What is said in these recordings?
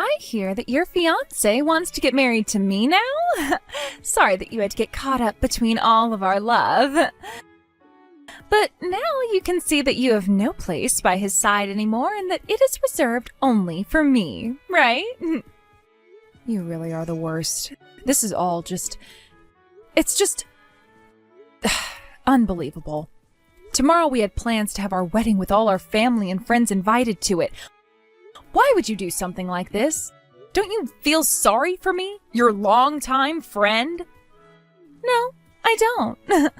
I hear that your fiancé wants to get married to me now? Sorry that you had to get caught up between all of our love. But now you can see that you have no place by his side anymore and that it is reserved only for me, right? You really are the worst. This is all it's just unbelievable. Tomorrow we had plans to have our wedding with all our family and friends invited to it. Why would you do something like this? Don't you feel sorry for me, your longtime friend? No, I don't.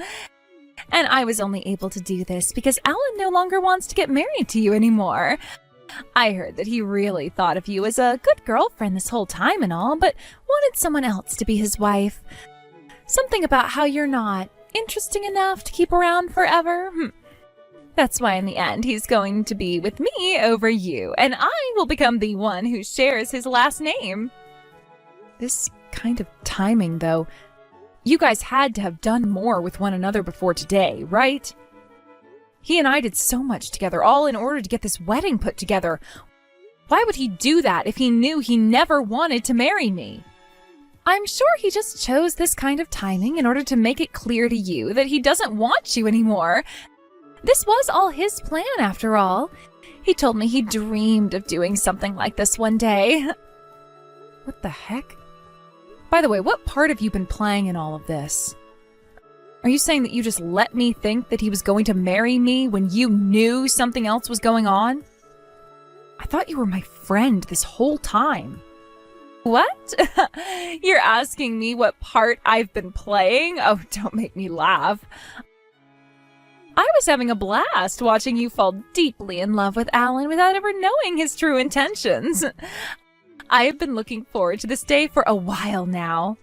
And I was only able to do this because Alan no longer wants to get married to you anymore. I heard that he really thought of you as a good girlfriend this whole time and all, but wanted someone else to be his wife. Something about how you're not interesting enough to keep around forever. That's why in the end he's going to be with me over you, and I will become the one who shares his last name. This kind of timing, though. You guys had to have done more with one another before today, right? He and I did so much together, all in order to get this wedding put together. Why would he do that if he knew he never wanted to marry me? I'm sure he just chose this kind of timing in order to make it clear to you that he doesn't want you anymore. This was all his plan, after all. He told me he dreamed of doing something like this one day. What the heck? By the way, what part have you been playing in all of this? Are you saying that you just let me think that he was going to marry me when you knew something else was going on? I thought you were my friend this whole time. What? You're asking me what part I've been playing? Oh, don't make me laugh. I was having a blast watching you fall deeply in love with Alan without ever knowing his true intentions. I have been looking forward to this day for a while now.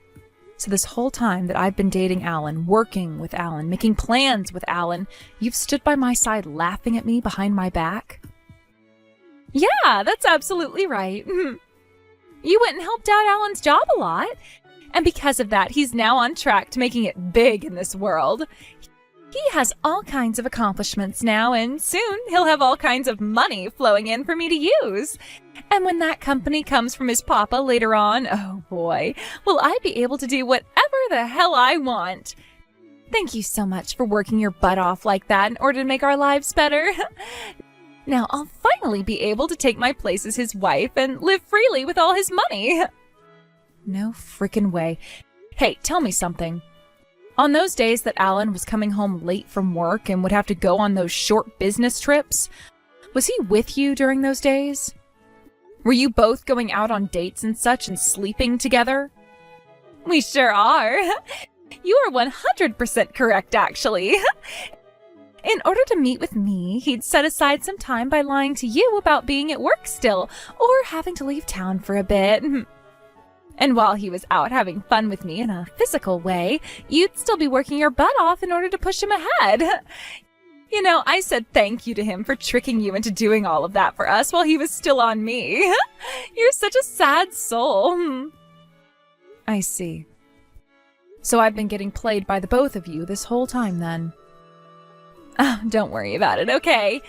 So this whole time that I've been dating Alan, working with Alan, making plans with Alan, you've stood by my side laughing at me behind my back? Yeah, that's absolutely right. You went and helped out Alan's job a lot. And because of that, he's now on track to making it big in this world. He has all kinds of accomplishments now, and soon he'll have all kinds of money flowing in for me to use. And when that company comes from his papa later on, oh boy, will I be able to do whatever the hell I want. Thank you so much for working your butt off like that in order to make our lives better. Now I'll finally be able to take my place as his wife and live freely with all his money. No frickin' way. Hey, tell me something. On those days that Alan was coming home late from work and would have to go on those short business trips, was he with you during those days? Were you both going out on dates and such and sleeping together? We sure are. You are 100% correct, actually. In order to meet with me, he'd set aside some time by lying to you about being at work still, or having to leave town for a bit. And while he was out having fun with me in a physical way, you'd still be working your butt off in order to push him ahead. You know, I said thank you to him for tricking you into doing all of that for us while he was still on me. You're such a sad soul. I see. So I've been getting played by the both of you this whole time then. Oh, don't worry about it, okay?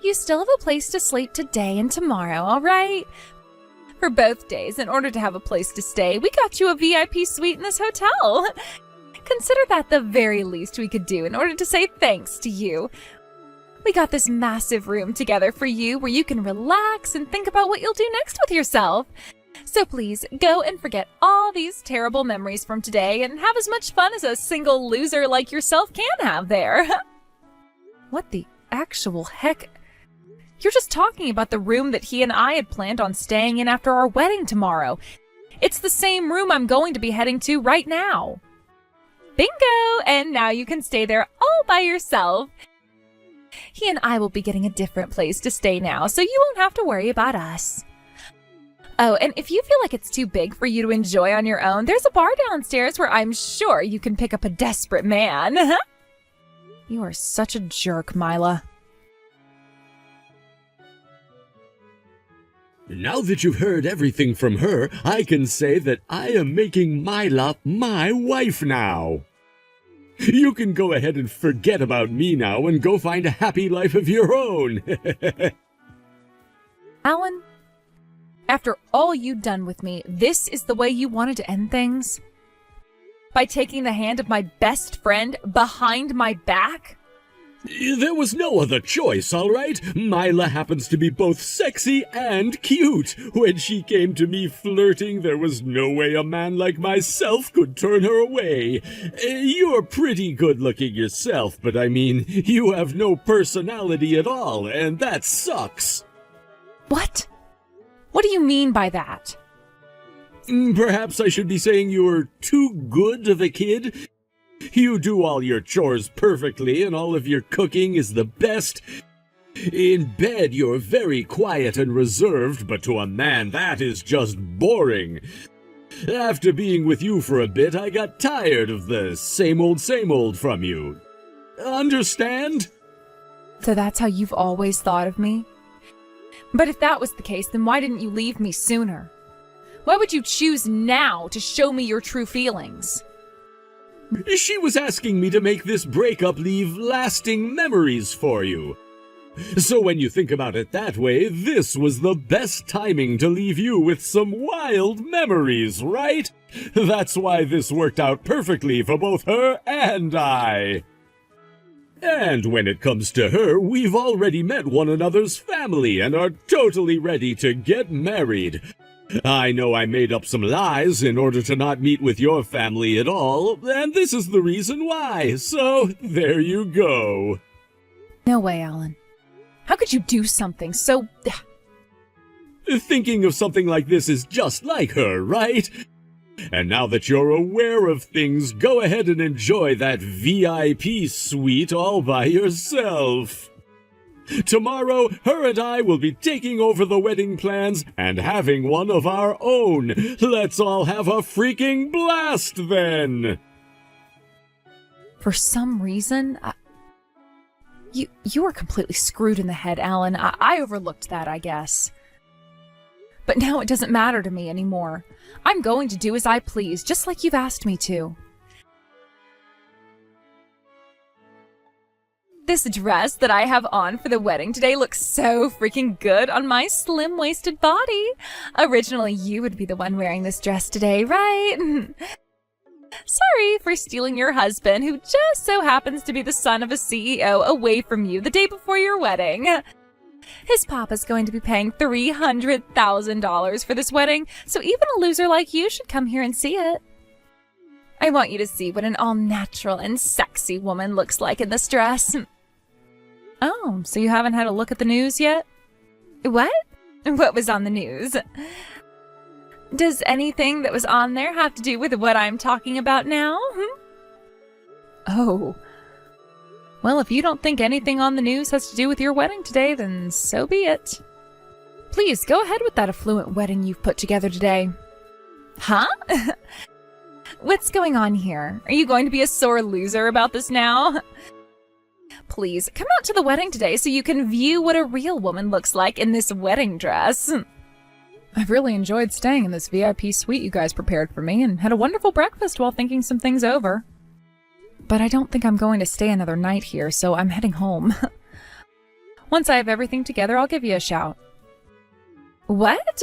You still have a place to sleep today and tomorrow, all right? For both days, in order to have a place to stay, we got you a VIP suite in this hotel. Consider that the very least we could do in order to say thanks to you. We got this massive room together for you where you can relax and think about what you'll do next with yourself. So please, go and forget all these terrible memories from today and have as much fun as a single loser like yourself can have there. What the actual heck? You're just talking about the room that he and I had planned on staying in after our wedding tomorrow. It's the same room I'm going to be heading to right now. Bingo! And now you can stay there all by yourself. He and I will be getting a different place to stay now, so you won't have to worry about us. Oh, and if you feel like it's too big for you to enjoy on your own, there's a bar downstairs where I'm sure you can pick up a desperate man. You are such a jerk, Mila. Now that you've heard everything from her, I can say that I am making Mila my wife now. You can go ahead and forget about me now and go find a happy life of your own. Alan, After all you'd done with me, this is the way you wanted to end things? By taking the hand of my best friend behind my back? There was no other choice, all right? Mila happens to be both sexy and cute. When she came to me flirting, there was no way a man like myself could turn her away. You're pretty good-looking yourself, but I mean, you have no personality at all, and that sucks. What? What do you mean by that? Perhaps I should be saying you're too good of a kid? You do all your chores perfectly, and all of your cooking is the best. In bed, you're very quiet and reserved, but to a man, that is just boring. After being with you for a bit, I got tired of the same old from you. Understand? So that's how you've always thought of me? But if that was the case, then why didn't you leave me sooner? Why would you choose now to show me your true feelings? She was asking me to make this breakup leave lasting memories for you. So when you think about it that way, this was the best timing to leave you with some wild memories, right? That's why this worked out perfectly for both her and I. And when it comes to her, we've already met one another's family and are totally ready to get married. I know I made up some lies in order to not meet with your family at all, and this is the reason why, so there you go. No way, Alan. How could you do something so... Thinking of something like this is just like her, right? And now that you're aware of things, go ahead and enjoy that VIP suite all by yourself. Tomorrow, her and I will be taking over the wedding plans and having one of our own. Let's all have a freaking blast then! For some reason, you are completely screwed in the head, Alan. I overlooked that, I guess. But now it doesn't matter to me anymore. I'm going to do as I please, just like you've asked me to. This dress that I have on for the wedding today looks so freaking good on my slim-waisted body. Originally, you would be the one wearing this dress today, right? Sorry for stealing your husband, who just so happens to be the son of a CEO, away from you the day before your wedding. His papa's going to be paying $300,000 for this wedding, so even a loser like you should come here and see it. I want you to see what an all-natural and sexy woman looks like in this dress. Oh, so you haven't had a look at the news yet? What? What was on the news? Does anything that was on there have to do with what I'm talking about now? Oh. Well, if you don't think anything on the news has to do with your wedding today, then so be it. Please, go ahead with that affluent wedding you've put together today. Huh? What's going on here? Are you going to be a sore loser about this now? Please, come out to the wedding today so you can view what a real woman looks like in this wedding dress. I've really enjoyed staying in this VIP suite you guys prepared for me and had a wonderful breakfast while thinking some things over. But I don't think I'm going to stay another night here, so I'm heading home. Once I have everything together, I'll give you a shout. What?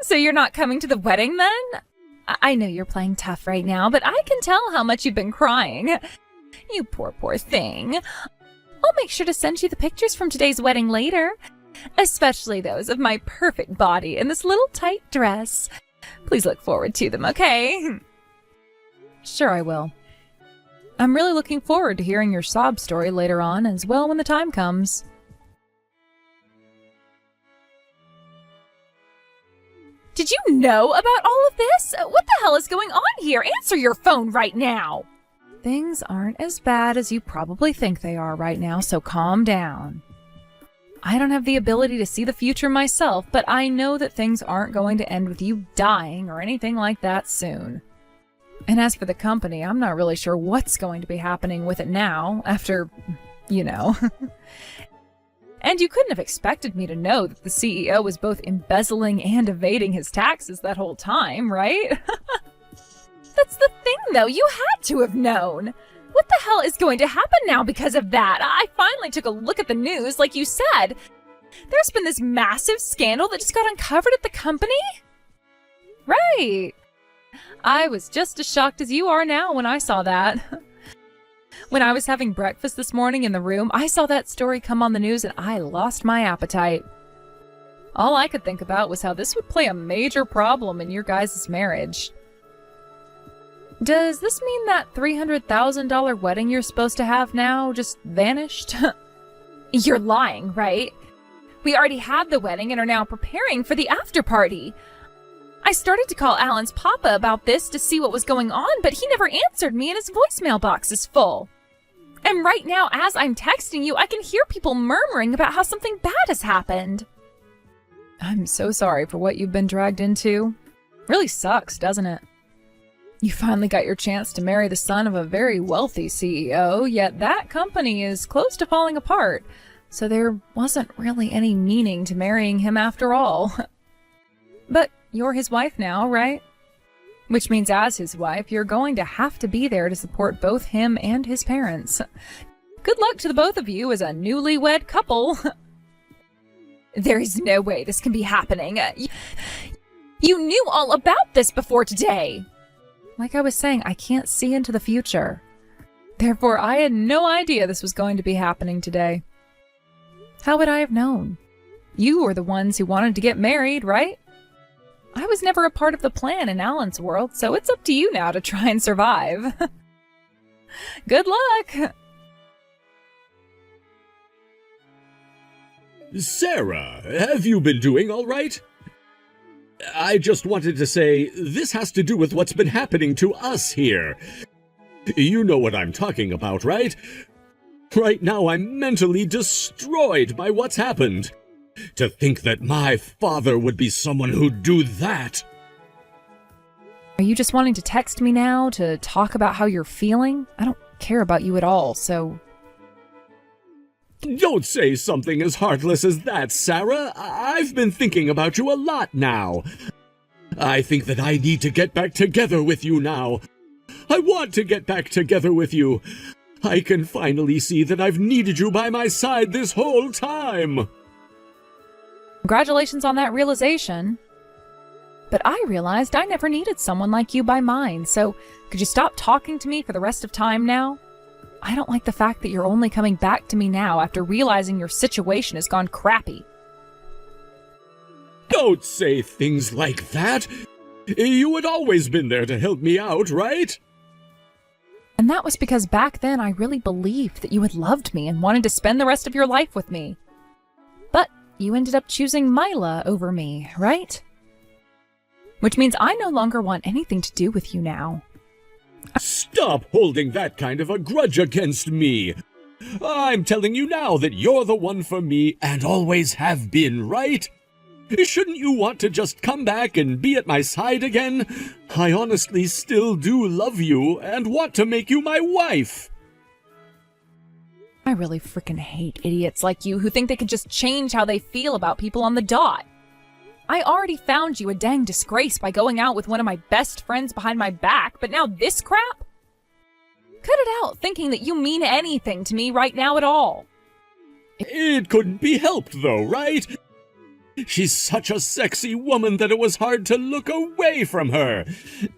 So you're not coming to the wedding then? I know you're playing tough right now, but I can tell how much you've been crying. You poor thing. I'll make sure to send you the pictures from today's wedding later. Especially those of my perfect body in this little tight dress. Please look forward to them, okay? Sure I will. I'm really looking forward to hearing your sob story later on as well when the time comes. Did you know about all of this? What the hell is going on here? Answer your phone right now! Things aren't as bad as you probably think they are right now, so calm down. I don't have the ability to see the future myself, but I know that things aren't going to end with you dying or anything like that soon. And as for the company, I'm not really sure what's going to be happening with it now, after, you know. And you couldn't have expected me to know that the CEO was both embezzling and evading his taxes that whole time, right? That's the thing, though. You had to have known. What the hell is going to happen now because of that? I finally took a look at the news, like you said. There's been this massive scandal that just got uncovered at the company? Right. I was just as shocked as you are now when I saw that. When I was having breakfast this morning in the room, I saw that story come on the news and I lost my appetite. All I could think about was how this would play a major problem in your guys' marriage. Does this mean that $300,000 wedding you're supposed to have now just vanished? You're lying, right? We already had the wedding and are now preparing for the after party. I started to call Alan's papa about this to see what was going on, but he never answered me and his voicemail box is full. And right now, as I'm texting you, I can hear people murmuring about how something bad has happened. I'm so sorry for what you've been dragged into. Really sucks, doesn't it? You finally got your chance to marry the son of a very wealthy CEO, yet that company is close to falling apart, so there wasn't really any meaning to marrying him after all. But you're his wife now, right? Which means as his wife, you're going to have to be there to support both him and his parents. Good luck to the both of you as a newlywed couple. There is no way this can be happening. You knew all about this before today. Like I was saying, I can't see into the future. Therefore, I had no idea this was going to be happening today. How would I have known? You were the ones who wanted to get married, right? I was never a part of the plan in Alan's world, so it's up to you now to try and survive. Good luck! Sarah, have you been doing all right? I just wanted to say, this has to do with what's been happening to us here. You know what I'm talking about, right? Right now I'm mentally destroyed by what's happened. To think that my father would be someone who'd do that. Are you just wanting to text me now to talk about how you're feeling? I don't care about you at all, so... Don't say something as heartless as that, Sarah. I've been thinking about you a lot now. I think that I need to get back together with you now. I want to get back together with you. I can finally see that I've needed you by my side this whole time. Congratulations on that realization. But I realized I never needed someone like you by mine, so could you stop talking to me for the rest of time now? I don't like the fact that you're only coming back to me now after realizing your situation has gone crappy. Don't say things like that. You had always been there to help me out, right? And that was because back then I really believed that you had loved me and wanted to spend the rest of your life with me. But you ended up choosing Mila over me, right? Which means I no longer want anything to do with you now. Stop holding that kind of a grudge against me. I'm telling you now that you're the one for me and always have been, right? Shouldn't you want to just come back and be at my side again? I honestly still do love you and want to make you my wife. I really freaking hate idiots like you who think they can just change how they feel about people on the dot. I already found you a dang disgrace by going out with one of my best friends behind my back, but now this crap? Cut it out thinking that you mean anything to me right now at all. It couldn't be helped though, right? She's such a sexy woman that it was hard to look away from her.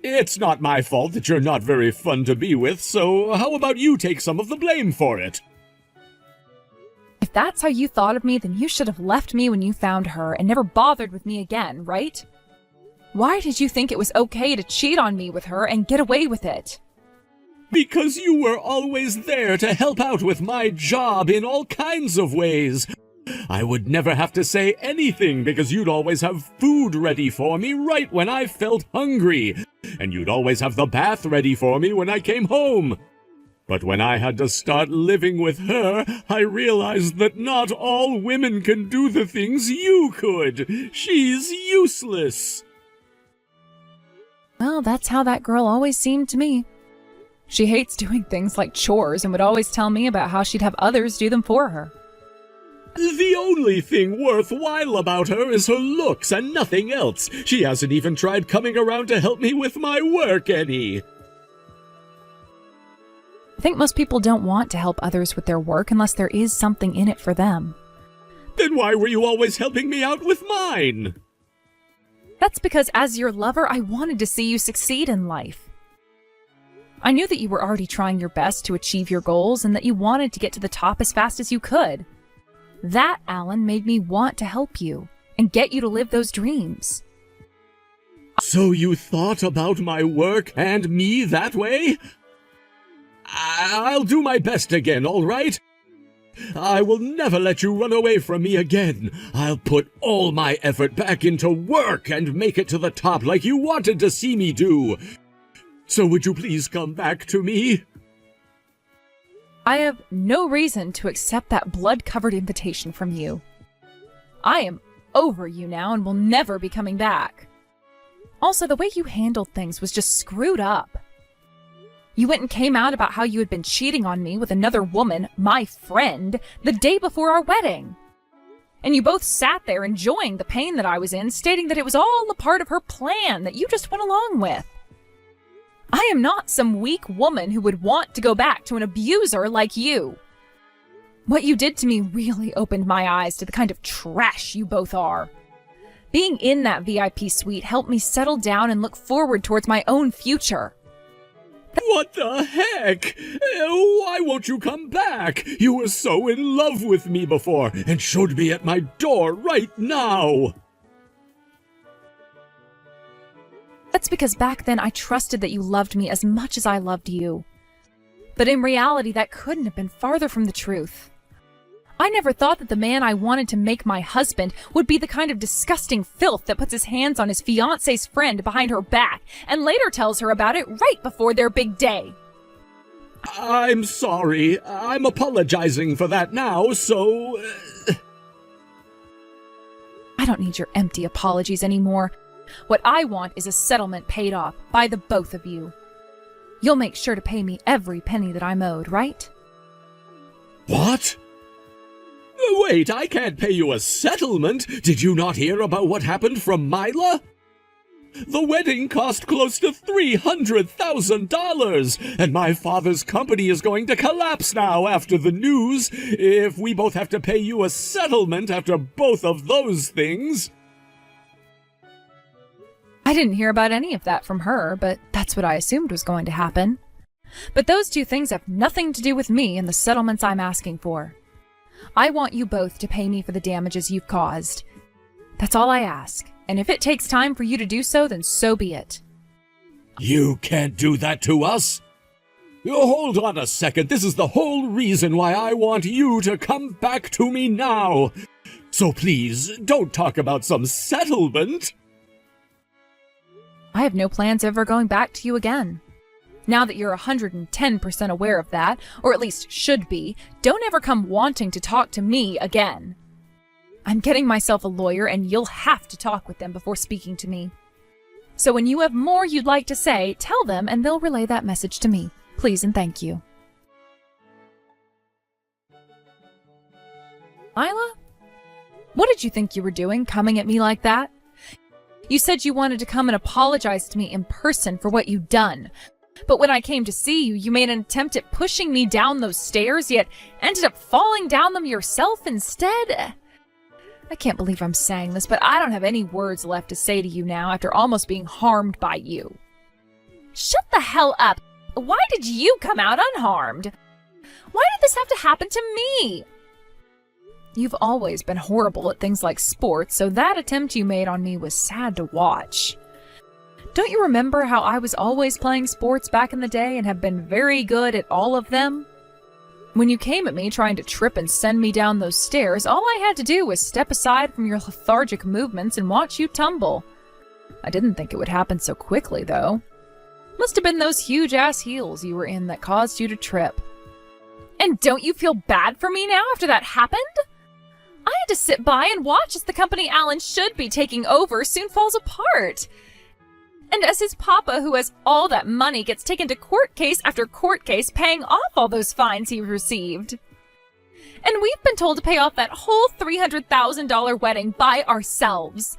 It's not my fault that you're not very fun to be with, so how about you take some of the blame for it? If that's how you thought of me, then you should have left me when you found her and never bothered with me again, right? Why did you think it was okay to cheat on me with her and get away with it? Because you were always there to help out with my job in all kinds of ways. I would never have to say anything because you'd always have food ready for me right when I felt hungry, and you'd always have the bath ready for me when I came home. But when I had to start living with her, I realized that not all women can do the things you could. She's useless. Well, that's how that girl always seemed to me. She hates doing things like chores and would always tell me about how she'd have others do them for her. The only thing worthwhile about her is her looks and nothing else. She hasn't even tried coming around to help me with my work any. I think most people don't want to help others with their work unless there is something in it for them. Then why were you always helping me out with mine? That's because as your lover, I wanted to see you succeed in life. I knew that you were already trying your best to achieve your goals and that you wanted to get to the top as fast as you could. That, Alan, made me want to help you and get you to live those dreams. So you thought about my work and me that way? I'll do my best again, all right? I will never let you run away from me again. I'll put all my effort back into work and make it to the top like you wanted to see me do. So would you please come back to me? I have no reason to accept that blood-covered invitation from you. I am over you now and will never be coming back. Also, the way you handled things was just screwed up. You went and came out about how you had been cheating on me with another woman, my friend, the day before our wedding. And you both sat there enjoying the pain that I was in, stating that it was all a part of her plan that you just went along with. I am not some weak woman who would want to go back to an abuser like you. What you did to me really opened my eyes to the kind of trash you both are. Being in that VIP suite helped me settle down and look forward towards my own future. What the heck? Why won't you come back? You were so in love with me before and should be at my door right now. That's because back then I trusted that you loved me as much as I loved you. But in reality, that couldn't have been farther from the truth. I never thought that the man I wanted to make my husband would be the kind of disgusting filth that puts his hands on his fiancé's friend behind her back and later tells her about it right before their big day. I'm sorry. I'm apologizing for that now, so... I don't need your empty apologies anymore. What I want is a settlement paid off by the both of you. You'll make sure to pay me every penny that I'm owed, right? What? Wait, I can't pay you a settlement. Did you not hear about what happened from Mila? The wedding cost close to $300,000, and my father's company is going to collapse now after the news, if we both have to pay you a settlement after both of those things. I didn't hear about any of that from her, but that's what I assumed was going to happen. But those two things have nothing to do with me and the settlements I'm asking for. I want you both to pay me for the damages you've caused. That's all I ask, and if it takes time for you to do so, then so be it. You can't do that to us. Hold on a second. This is the whole reason why I want you to come back to me now. So please, don't talk about some settlement. I have no plans of ever going back to you again. Now that you're 110% aware of that, or at least should be, don't ever come wanting to talk to me again. I'm getting myself a lawyer, and you'll have to talk with them before speaking to me. So when you have more you'd like to say, tell them and they'll relay that message to me. Please and thank you. Isla? What did you think you were doing, coming at me like that? You said you wanted to come and apologize to me in person for what you'd done. But when I came to see you, you made an attempt at pushing me down those stairs, yet ended up falling down them yourself instead. I can't believe I'm saying this, but I don't have any words left to say to you now after almost being harmed by you. Shut the hell up! Why did you come out unharmed? Why did this have to happen to me? You've always been horrible at things like sports, so that attempt you made on me was sad to watch. Don't you remember how I was always playing sports back in the day and have been very good at all of them? When you came at me trying to trip and send me down those stairs, all I had to do was step aside from your lethargic movements and watch you tumble. I didn't think it would happen so quickly, though. Must have been those huge-ass heels you were in that caused you to trip. And don't you feel bad for me now after that happened? I had to sit by and watch as the company Alan should be taking over soon falls apart. And as his papa, who has all that money, gets taken to court case after court case paying off all those fines he received. And we've been told to pay off that whole $300,000 wedding by ourselves.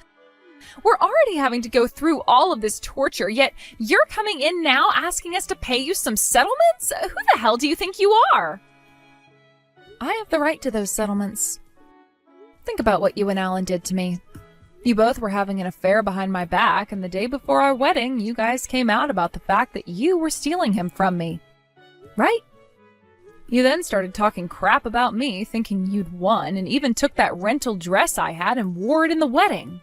We're already having to go through all of this torture, yet you're coming in now asking us to pay you some settlements? Who the hell do you think you are? I have the right to those settlements. Think about what you and Alan did to me. You both were having an affair behind my back, and the day before our wedding, you guys came out about the fact that you were stealing him from me. Right? You then started talking crap about me, thinking you'd won, and even took that rental dress I had and wore it in the wedding.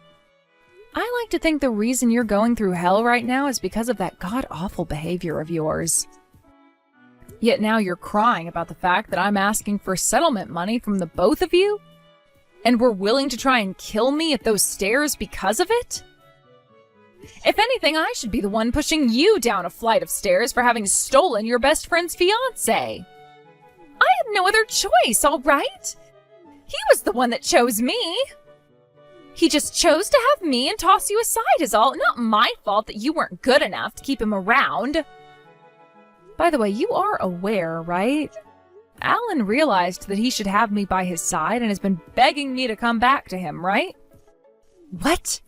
I like to think the reason you're going through hell right now is because of that god-awful behavior of yours. Yet now you're crying about the fact that I'm asking for settlement money from the both of you? And were willing to try and kill me at those stairs because of it? If anything, I should be the one pushing you down a flight of stairs for having stolen your best friend's fiancé. I had no other choice, all right? He was the one that chose me. He just chose to have me and toss you aside is all. Not my fault that you weren't good enough to keep him around. By the way, you are aware, right? Alan realized that he should have me by his side and has been begging me to come back to him, right? What?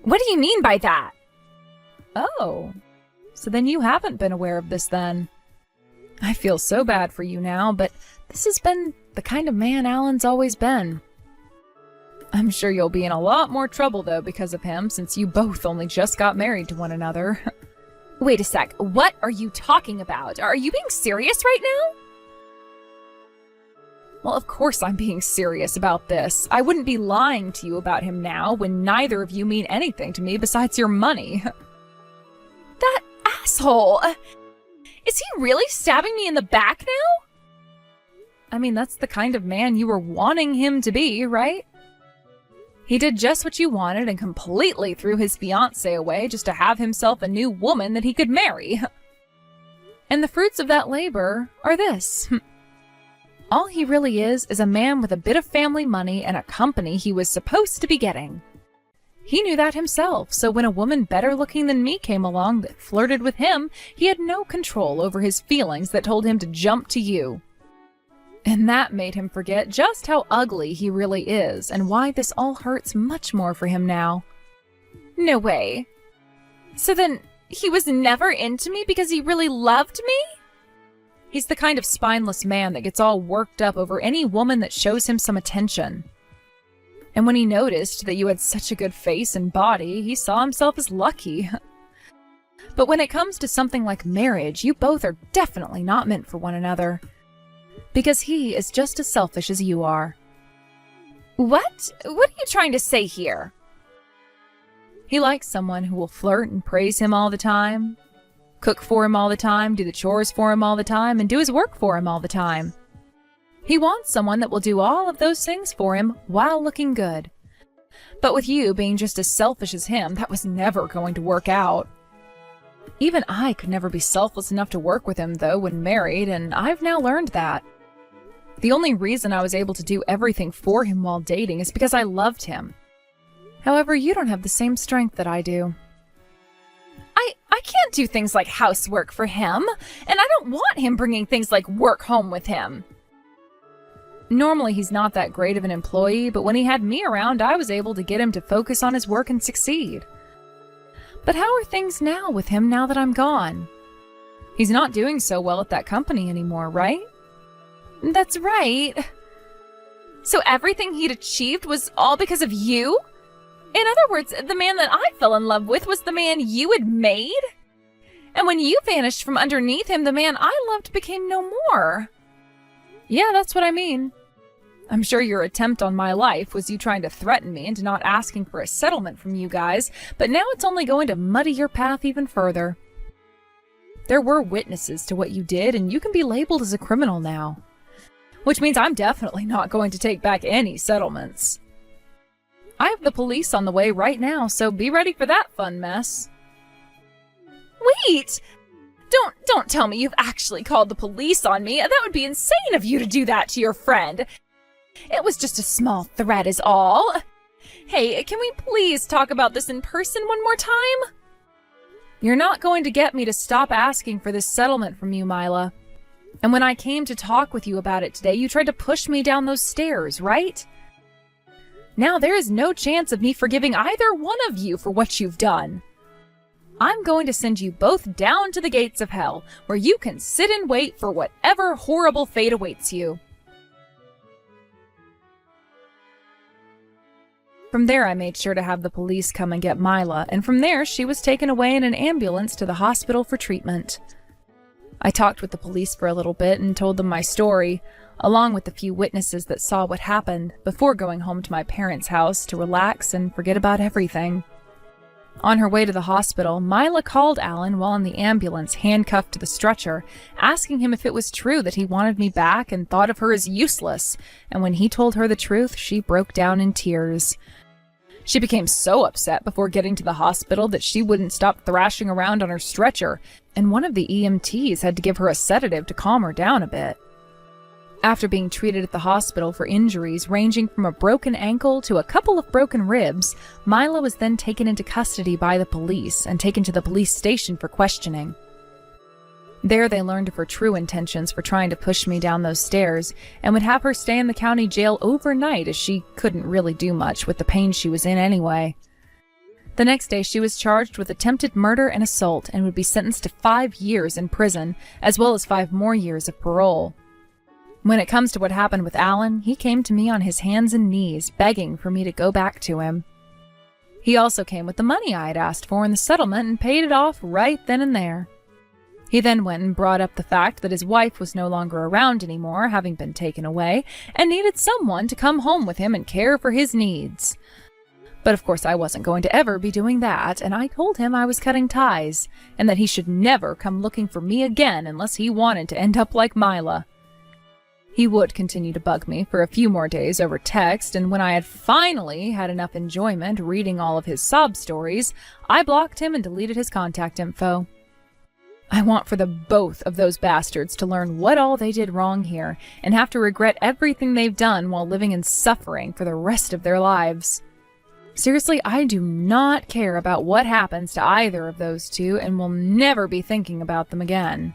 What do you mean by that? Oh, so then you haven't been aware of this then. I feel so bad for you now, but this has been the kind of man Alan's always been. I'm sure you'll be in a lot more trouble, though, because of him, since you both only just got married to one another. Wait a sec, what are you talking about? Are you being serious right now? Well, of course I'm being serious about this. I wouldn't be lying to you about him now when neither of you mean anything to me besides your money. That asshole! Is he really stabbing me in the back now? I mean, that's the kind of man you were wanting him to be, right? He did just what you wanted and completely threw his fiancée away just to have himself a new woman that he could marry. And the fruits of that labor are this. All he really is a man with a bit of family money and a company he was supposed to be getting. He knew that himself, so when a woman better looking than me came along that flirted with him, he had no control over his feelings that told him to jump to you. And that made him forget just how ugly he really is and why this all hurts much more for him now. No way. So then, he was never into me because he really loved me? He's the kind of spineless man that gets all worked up over any woman that shows him some attention. And when he noticed that you had such a good face and body, he saw himself as lucky. But when it comes to something like marriage, you both are definitely not meant for one another. Because he is just as selfish as you are. What? What are you trying to say here? He likes someone who will flirt and praise him all the time, cook for him all the time, do the chores for him all the time, and do his work for him all the time. He wants someone that will do all of those things for him while looking good. But with you being just as selfish as him, that was never going to work out. Even I could never be selfless enough to work with him, though, when married, and I've now learned that. The only reason I was able to do everything for him while dating is because I loved him. However, you don't have the same strength that I do. I can't do things like housework for him, and I don't want him bringing things like work home with him. Normally, he's not that great of an employee, but when he had me around, I was able to get him to focus on his work and succeed. But how are things now with him now that I'm gone? He's not doing so well at that company anymore, right? That's right. So everything he'd achieved was all because of you? In other words, the man that I fell in love with was the man you had made? And when you vanished from underneath him, the man I loved became no more. Yeah, that's what I mean. I'm sure your attempt on my life was you trying to threaten me into not asking for a settlement from you guys, but now it's only going to muddy your path even further. There were witnesses to what you did, and you can be labeled as a criminal now. Which means I'm definitely not going to take back any settlements. I have the police on the way right now, so be ready for that fun mess. Wait! Don't tell me you've actually called the police on me. That would be insane of you to do that to your friend. It was just a small threat is all. Hey, can we please talk about this in person one more time? You're not going to get me to stop asking for this settlement from you, Mila. And when I came to talk with you about it today, you tried to push me down those stairs, right? Now there is no chance of me forgiving either one of you for what you've done. I'm going to send you both down to the gates of hell, where you can sit and wait for whatever horrible fate awaits you. From there, I made sure to have the police come and get Mila, and from there, she was taken away in an ambulance to the hospital for treatment. I talked with the police for a little bit and told them my story, along with the few witnesses that saw what happened, before going home to my parents' house to relax and forget about everything. On her way to the hospital, Mila called Alan while in the ambulance, handcuffed to the stretcher, asking him if it was true that he wanted me back and thought of her as useless, and when he told her the truth, she broke down in tears. She became so upset before getting to the hospital that she wouldn't stop thrashing around on her stretcher, and one of the EMTs had to give her a sedative to calm her down a bit. After being treated at the hospital for injuries ranging from a broken ankle to a couple of broken ribs, Mila was then taken into custody by the police and taken to the police station for questioning. There they learned of her true intentions for trying to push me down those stairs and would have her stay in the county jail overnight as she couldn't really do much with the pain she was in anyway. The next day she was charged with attempted murder and assault and would be sentenced to 5 years in prison, as well as 5 more years of parole. When it comes to what happened with Alan, he came to me on his hands and knees, begging for me to go back to him. He also came with the money I had asked for in the settlement and paid it off right then and there. He then went and brought up the fact that his wife was no longer around anymore, having been taken away, and needed someone to come home with him and care for his needs. But of course I wasn't going to ever be doing that, and I told him I was cutting ties, and that he should never come looking for me again unless he wanted to end up like Mila. He would continue to bug me for a few more days over text, and when I had finally had enough enjoyment reading all of his sob stories, I blocked him and deleted his contact info. I want for the both of those bastards to learn what all they did wrong here, and have to regret everything they've done while living in suffering for the rest of their lives. Seriously, I do not care about what happens to either of those two, and will never be thinking about them again.